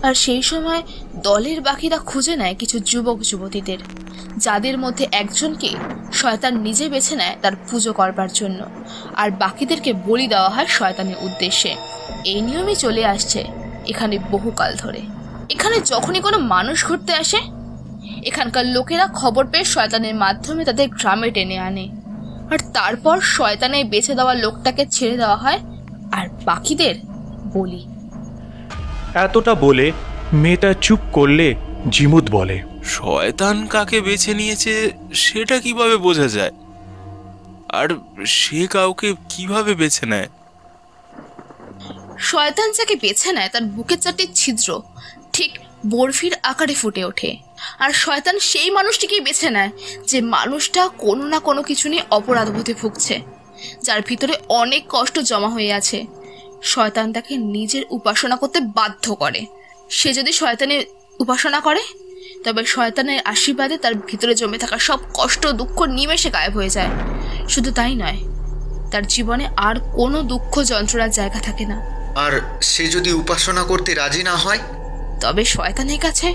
আর সেই সময় দলের বাকিরা খুঁজে নেয় কিছু যুবক যুবতীদের, যাদের মধ্যে একজনকে শয়তান নিজে বেছে নেয় তার পুজো করবার জন্য, আর বাকিদেরকে বলি দেওয়া হয় শয়তানের উদ্দেশ্যে। এই নিয়মই চলে আসছে এখানে বহুকাল ধরে। এখানে যখনই কোনো মানুষ ঘুরতে আসে, এখানকার লোকেরা খবর পেয়ে শয়তানের মাধ্যমে তাদের গ্রামে টেনে আনে, আর তারপর শয়তানের বেছে দেওয়া লোকটাকে ছেড়ে দেওয়া হয় আর বাকিদের বলি। এতটা বলে মেয়েটা চুপ করলে জিমুত বলে, শয়তান কাকে বেছে নিয়েছে সেটা কিভাবে বোঝা যায়? আর সে কাউকে কিভাবে বেছে নেয়? শয়তান যাকে বেছে নেয় তার বুকের চারটি ছিদ্র ঠিক বরফির আকারে ফুটে ওঠে, আর শয়তান সেই মানুষটিকেই বেছে নেয় যে মানুষটা কোনো না কোনো কিছু নিয়ে অপরাধবোধে ভুগছে, যার ভিতরে অনেক কষ্ট জমা হয়ে আছে। শয়তান তাকে নিজের উপাসনা করতে বাধ্য করে। সে যদি শয়তানের উপাসনা করে তবে শয়তানের আশীর্বাদে তার ভিতরে জমে থাকা সব কষ্ট দুঃখ নিমেষে গায়েব হয়ে যায়। শুধু তাই নয়, তার জীবনে আর কোনো দুঃখ যন্ত্রণার জায়গা থাকে না। আর সে যদি উপাসনা করতে রাজি না হয়, তবে শয়তানের কাছে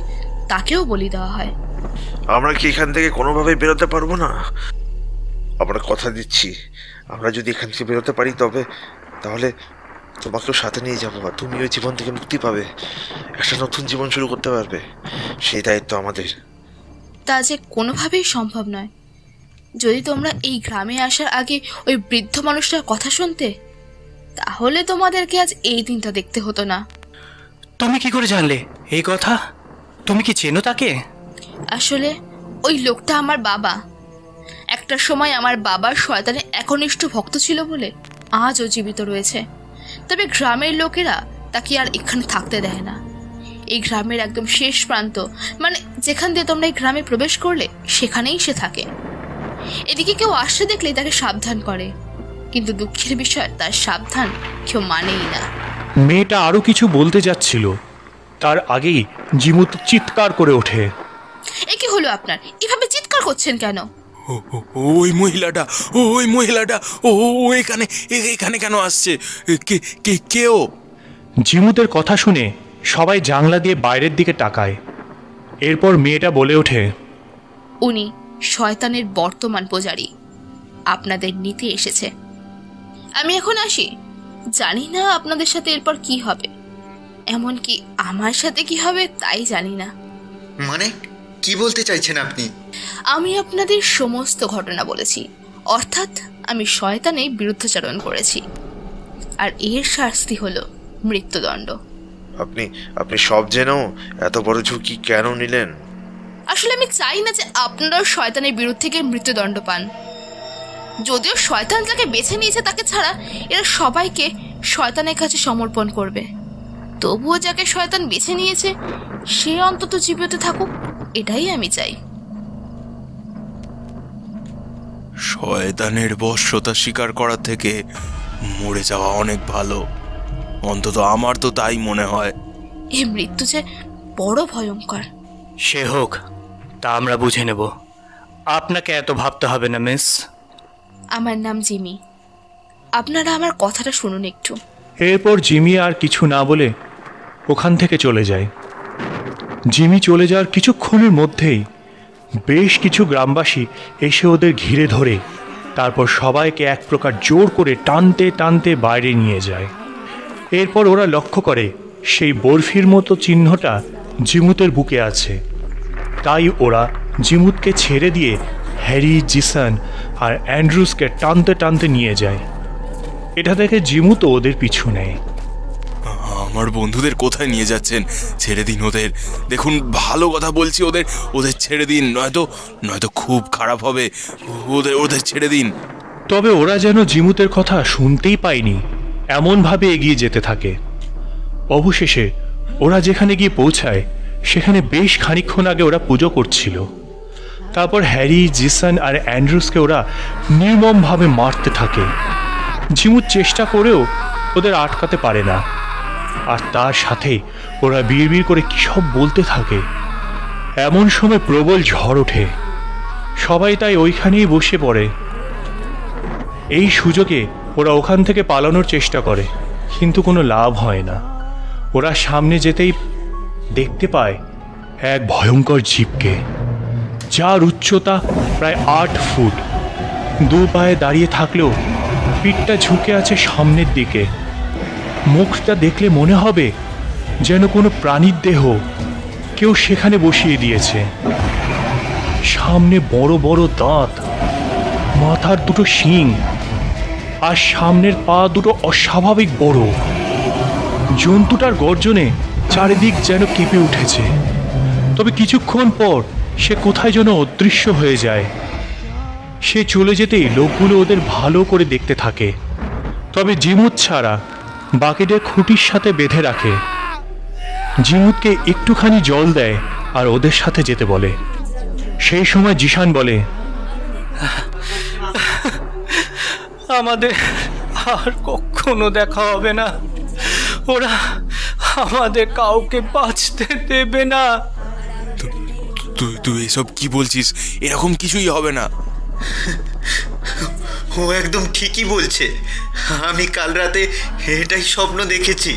তাকেও বলি দেওয়া হয়। আমরা কি এখান থেকে কোনোভাবে বেরোতে পারবো না? আমরা কথা দিচ্ছি, আমরা যদি এখান থেকে বেরোতে পারি তাহলে তোমাকেও সাথে নিয়ে যাবো, আর তুমি ওই জীবন থেকে মুক্তি পাবে, একটা নতুন জীবন শুরু করতে পারবে। সেই দায়িত্ব আমাদের। তা যে কোনোভাবেই সম্ভব নয়। যদি তোমরা এই গ্রামে আসার আগে ওই বৃদ্ধ মানুষটার কথা শুনতে, তাহলে তোমাদেরকে আজ এই দিনটা দেখতে হতো না। তুমি কি করে জানলে এই কথা? তুমি কি চেনো তাকে? আসলে ওই লোকটা আমার বাবা। একটা সময় আমার বাবার শয়তানের একনিষ্ঠ ভক্ত ছিল বলে আজও জীবিত রয়েছে। তবে গ্রামের লোকেরা তাকে আর এখানে থাকতে দেয় না। এই গ্রামের একদম শেষ প্রান্ত, মানে যেখান দিয়ে তোমরা এই গ্রামে প্রবেশ করলে সেখানেই সে থাকে। এদিকে কেউ আসতে দেখলেই তাকে সাবধান করে, কিন্তু দুঃখের বিষয় তার সাবধান কেউ মানেই না। মেয়েটা আরো কিছু বলতে যাচ্ছিল, তার আগেই জিমুত চিৎকার করে ওঠে, এ কি হলো আপনার? এভাবে চিৎকার করছেন কেন? ওই মহিলাটা ও এখানে কেন আসছে? কেউ? জিমুতের কথা শুনে সবাই জানলা দিয়ে বাইরের দিকে তাকায়। এরপর মেয়েটা বলে ওঠে, উনি শয়তানের বর্তমান পূজারী, আপনাদের নিতে এসেছে। আমি এখন আসি, জানি না আপনাদের সাথে এরপর কি হবে, এমনকি আমার সাথে কি হবে তাই জানি না। মানে কি বলতে চাইছেন আপনি? আমি আপনাদের সমস্ত ঘটনা বলেছি, অর্থাৎ আমি শয়তানের বিরুদ্ধাচরণ করেছি, আর এর শাস্তি হলো মৃত্যুদণ্ড। আপনি সব জেনেও এত বড় ঝুঁকি কেন নিলেন? আসলে আমি চাই না যে আপনারাও শয়তানের বিরুদ্ধে গিয়ে মৃত্যুদণ্ড পান। যদিও শয়তান যাকে বেছে নিয়েছে তাকে ছাড়া এরা সবাইকে শয়তানের কাছে সমর্পণ করবে, তবুও যাকে শয়তান বেছে নিয়েছে সে অন্তত জীবিত থাকুক, এটাই আমি চাই। শয়তানের বশ্যতা স্বীকার করার থেকে মরে যাওয়া অনেক ভালো, অন্তত আমার তো তাই মনে হয়। এই মৃত্যু যে বড় ভয়ঙ্কর। সে হোক, তা আমরা বুঝে নেব, আপনাকে এত ভাবতে হবে না মিস। আমার নাম জিমি, আপনারা আমার কথাটা শুনুন একটু। এরপর জিমি আর কিছু না বলে ওখান থেকে চলে যায়। জিমি চলে যাওয়ার কিছুক্ষণের মধ্যেই বেশ কিছু গ্রামবাসী এসে ওদের ঘিরে ধরে তারপর সবাইকে এক প্রকার জোর করে টানতে টানতে বাইরে নিয়ে যায়। এরপর ওরা লক্ষ্য করে সেই বরফির মতো চিহ্নটা জিমুতের বুকে আছে, তাই ওরা জিমুতকে ছেড়ে দিয়ে হ্যারি, জিসান আর অ্যান্ড্রুসকে টানতে টানতে নিয়ে যায়। এটা দেখে জিমুতও ওদের পিছু নেয়। আমার বন্ধুদের কোথায় নিয়ে যাচ্ছেন? ছেড়ে দিন ওদের। দেখুন, ভালো কথা বলছি, ওদের ছেড়ে দিন, নয়তো খুব খারাপ হবে। ওদের ছেড়ে দিন। তবে ওরা যেন জিমুতের কথা শুনতেই পায়নি, এমনভাবে এগিয়ে যেতে থাকে। অবশেষে ওরা যেখানে গিয়ে পৌঁছায় সেখানে বেশ খানিকক্ষণ আগে ওরা পুজো করছিল। তারপর হ্যারি, জিসান আর অ্যান্ড্রুসকে ওরা নির্মমভাবে মারতে থাকে। জিমুত চেষ্টা করেও ওদের আটকাতে পারে না, আর তার সাথে ওরা বিড়বিড় করে কী সব বলতে থাকে। এমন সময় প্রবল ঝড় ওঠে, সবাই তাই ওইখানেই বসে পড়ে। এই সুযোগে ওরা ওখান থেকে পালানোর চেষ্টা করে, কিন্তু কোনো লাভ হয় না। ওরা সামনে যেতেই দেখতে পায় এক ভয়ঙ্কর জীবকে, যার উচ্চতা প্রায় 8 ফুট। দু পায়ে দাঁড়িয়ে থাকলেও পিঠটা ঝুঁকে আছে সামনের দিকে। মুখটা দেখলে মনে হবে যেন কোনো প্রাণীর দেহ কেউ সেখানে বসিয়ে দিয়েছে। সামনে বড় বড় দাঁত, মাথার দুটো শিং, আর সামনের পা দুটো অস্বাভাবিক বড়। জন্তুটার গর্জনে চারিদিক যেন কেঁপে উঠেছে। তবে কিছুক্ষণ পর সে কোথায় যেন অদৃশ্য হয়ে যায়। সে চলে যেতেই লোকগুলো ওদের ভালো করে দেখতে থাকে, তবে জিমুত ছাড়া বাকেটের খুঁটির সাথে বেঁধে রাখে। জিমুতকে একটুখানি জল দেয় আর ওদের সাথে যেতে বলে। সেই সময় জিসান বলে, আমাদের আর কখনো দেখা হবে না, ওরা আমাদের কাউকে বাঁচতে দেবে না। তুই এসব কি বলছিস? এরকম কিছুই হবে না। ও একদম ঠিকই বলছে, আমি কাল রাতে এটাই স্বপ্ন দেখেছি।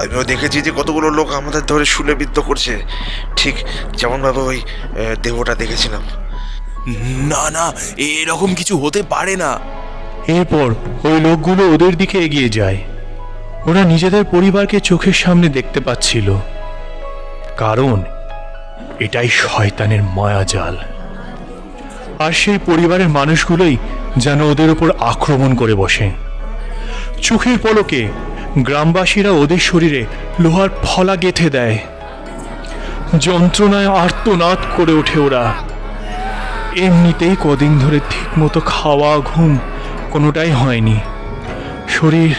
আমিও দেখেছি যে কতগুলো লোক আমাদের ধরে শুলে বিদ্ধ করছে, ঠিক যেমনভাবে ওই দেহটা দেখেছিলাম। না, এরকম কিছু হতে পারে না। এরপর ওই লোকগুলো ওদের দিকে এগিয়ে যায়। ওরা নিজেদের পরিবারকে চোখের সামনে দেখতে পাচ্ছিল, কারণ এটাই শয়তানের মায়াজাল। আর সেই পরিবারের মানুষগুলোই যেন ওদের উপর আক্রমণ করে বসে। চোখের পলকে গ্রামবাসীরা ওদের শরীরে লোহার ফলা গেঁথে দেয়। যন্ত্রণায় আর্তনাদ করে ওঠে ওরা। এমনিতেই কদিন ধরে ঠিক মতো খাওয়া, ঘুম কোনোটাই হয়নি। শরীর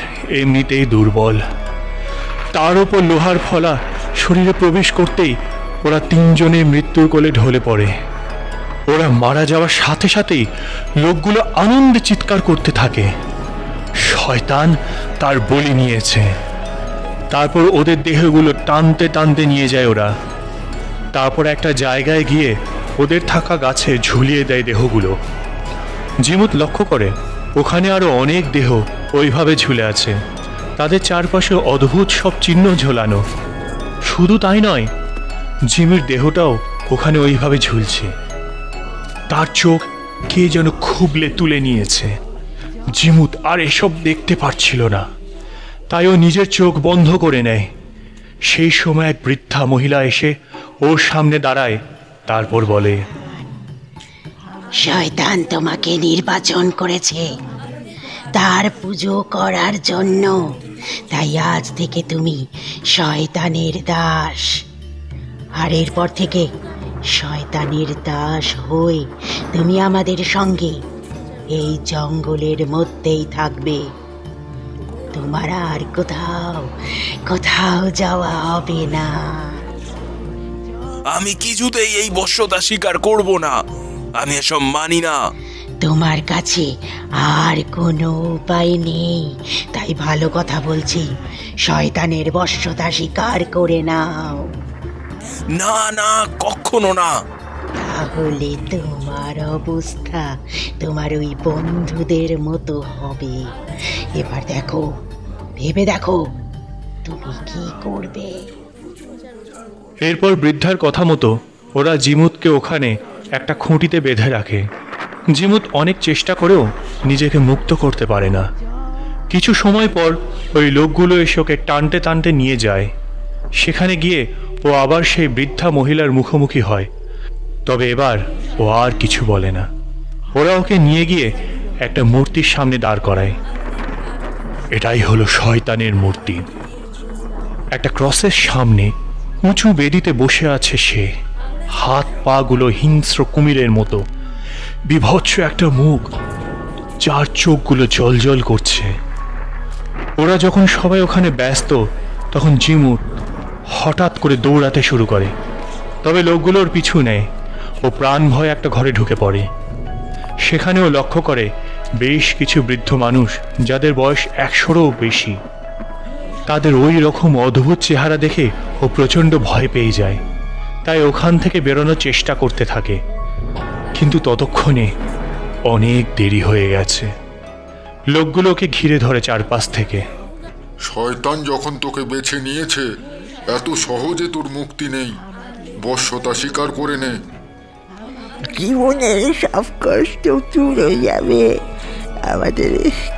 এমনিতেই দুর্বল, তার উপর লোহার ফলা শরীরে প্রবেশ করতেই ওরা তিনজনে মৃত্যুর কোলে ঢলে পড়ে। ওরা মারা যাওয়ার সাথে সাথেই লোকগুলো আনন্দে চিৎকার করতে থাকে, শয়তান তার বলি নিয়েছে। তারপর ওদের দেহগুলো টানতে টানতে নিয়ে যায় ওরা। তারপর একটা জায়গায় গিয়ে ওদের থাকা গাছে ঝুলিয়ে দেয় দেহগুলো। জিমুত লক্ষ্য করে ওখানে আরো অনেক দেহ ওইভাবে ঝুলে আছে, তাদের চারপাশে অদ্ভুত সব চিহ্ন ঝোলানো। শুধু তাই নয়, জিমের দেহটাও ওখানে ওইভাবে ঝুলছে। তার চোখ কে যেন খুবলে তুলে নিয়েছে। জিমুত আর এসব দেখতে পারছিল না, তাই ও নিজের চোখ বন্ধ করে নেয়। সেই সময় এক বৃদ্ধা মহিলা এসে ওর সামনে দাঁড়ায়, তারপর বলে, শয়তান তোমাকে নির্বাচন করেছে তার পুজো করার জন্য, তাই আজ থেকে তুমি শয়তানের দাস। আর এরপর থেকে শয়তানের দাস হয়ে তুমি আমাদের সঙ্গে এই জঙ্গলের মধ্যেই থাকবে। তোমার আর কোথাও যাওয়া হবে না। আমি কিছুতেই এই বশ্যতা স্বীকার করব না, আমি এসব মানি না। তোমার কাছে আর কোনো উপায় নেই, তাই ভালো কথা বলছি, শয়তানের বশ্যতা স্বীকার করে নাও। না না, কখনো না। তাহলে তোমার অবস্থা তোমার ওই বন্ধুদের মতো হবে। এবার দেখো, ভেবে দেখো তুমি কি করবে। এরপর বৃদ্ধার কথা মতো ওরা জিমুতকে ওখানে একটা খুঁটিতে বেঁধে রাখে। জিমুত অনেক চেষ্টা করেও নিজেকে মুক্ত করতে পারে না। কিছু সময় পর ওই লোকগুলো এসে ওকে টানতে টানতে নিয়ে যায়। সেখানে গিয়ে ও আবার সেই বৃদ্ধা মহিলার মুখোমুখি হয়, তবে এবার ও আর কিছু বলে না। ওরা ওকে নিয়ে গিয়ে একটা মূর্তির সামনে দাঁড় করায়। এটাই হলো শয়তানের মূর্তি। একটা ক্রসের সামনে উঁচু বেদিতে বসে আছে সে। হাত পা গুলো হিংস্র কুমিরের মতো, বিভৎস একটা মুখ যার চোখগুলো জলজল করছে। ওরা যখন সবাই ওখানে ব্যস্ত, তখন জিমুত হঠাৎ করে দৌড়াতে শুরু করে, তবে লোকগুলোর পিছু নেয়। ও প্রাণ ভয়ে একটা ঘরে ঢুকে পড়ে। সেখানেও লক্ষ্য করে বেশ কিছু বৃদ্ধ মানুষ, যাদের বয়স 100-রও বেশি। তাদের ওই রকম অদ্ভুত চেহারা দেখে ও প্রচণ্ড ভয় পেয়ে যায়, তাই ওখান থেকে বেরোনোর চেষ্টা করতে থাকে। কিন্তু ততক্ষণে অনেক দেরি হয়ে গেছে। লোকগুলোকে ঘিরে ধরে চারপাশ থেকে। শয়তান যখন তোকে বেছে নিয়েছে, এত সহজে তোর মুক্তি নেই। বশ্যতা স্বীকার করে নে। জীবনের সব কষ্ট চলে যাবে, আমাদের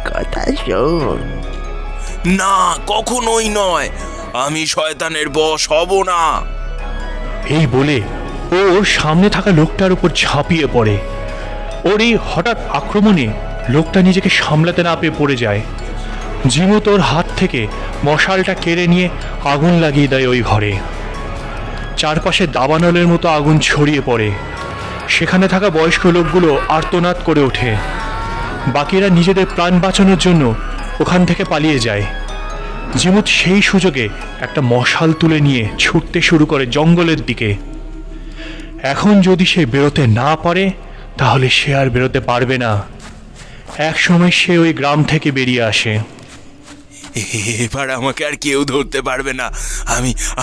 কথা শোন। না, কখনোই নয়, আমি শয়তানের বশ হব না। এই বলে ও ওর সামনে থাকা লোকটার উপর ঝাঁপিয়ে পড়ে। ওর এই হঠাৎ আক্রমণে লোকটা নিজেকে সামলাতে না পেয়ে পড়ে যায়। জিমুত ওর হাত থেকে মশালটা কেড়ে নিয়ে আগুন লাগিয়ে দেয় ওই ঘরে। চারপাশে দাবানলের মতো আগুন ছড়িয়ে পড়ে। সেখানে থাকা বয়স্ক লোকগুলো আর্তনাদ করে ওঠে। বাকিরা নিজেদের প্রাণ বাঁচানোর জন্য ওখান থেকে পালিয়ে যায়। জিমুত সেই সুযোগে একটা মশাল তুলে নিয়ে ছুটতে শুরু করে জঙ্গলের দিকে। এখন যদি সে বেরোতে না পারে, তাহলে সে আর বেরোতে পারবে না। এক সময় সে ওই গ্রাম থেকে বেরিয়ে আসে। এবার আমাকে আর কেউ ধরতে পারবে না।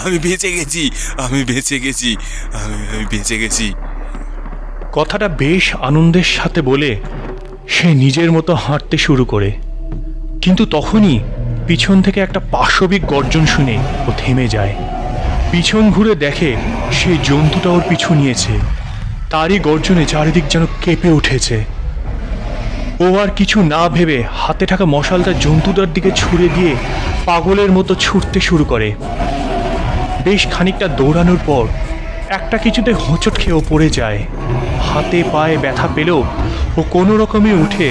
আমি বেঁচে গেছি, আমি বেঁচে গেছি, আমি বেঁচে গেছি। কথাটা বেশ আনন্দের সাথে বলে সে নিজের মতো হাঁটতে শুরু করে। কিন্তু তখনই পিছন থেকে একটা পাশবিক গর্জন শুনে ও থেমে যায়। পিছন ঘুরে দেখে সেই জন্তুটা ওর পিছু নিয়েছে। তারই গর্জনে চারিদিক যেন কেঁপে উঠেছে। ও আর কিছু না ভেবে হাতে থাকা মশালটা জন্তুটার দিকে ছুঁড়ে দিয়ে পাগলের মতো ছুটতে শুরু করে। বেশ খানিকটা দৌড়ানোর পর একটা কিছুতে হোঁচট খেয়েও পড়ে যায়। হাতে পায়ে ব্যথা পেলেও ও কোনো রকমে উঠে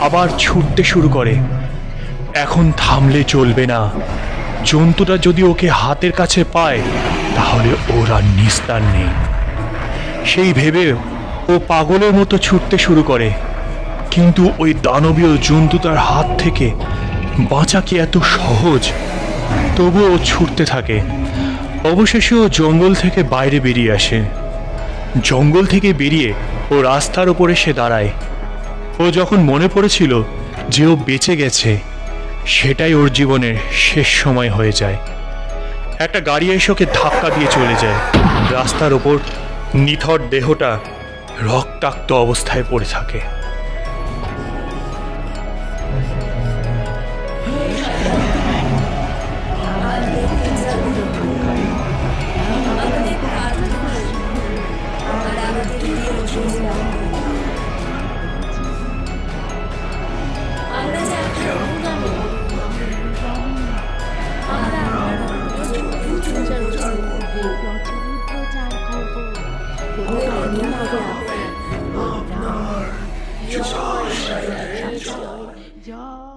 আবার ছুটতে শুরু করে। এখন থামলে চলবে না। জন্তুটা যদি ওকে হাতের কাছে পায়, তাহলে ওর আর নিস্তার নেই। সেই ভেবে ও পাগলের মতো ছুটতে শুরু করে। কিন্তু ওই দানবীয় জন্তুটার হাত থেকে বাঁচা কি এত সহজ? তবুও ও ছুটতে থাকে। অবশেষে ও জঙ্গল থেকে বাইরে বেরিয়ে আসে। জঙ্গল থেকে বেরিয়ে ও রাস্তার ওপরে সে দাঁড়ায়। ও যখন মনে পড়েছিল যে ও বেঁচে গেছে, সেটাই ওর জীবনের শেষ সময় হয়ে যায়। একটা গাড়ি এসে ওকে ধাক্কা দিয়ে চলে যায়। রাস্তার ওপর নিথর দেহটা রক্তাক্ত অবস্থায় পড়ে থাকে। প্রচার করব। জয়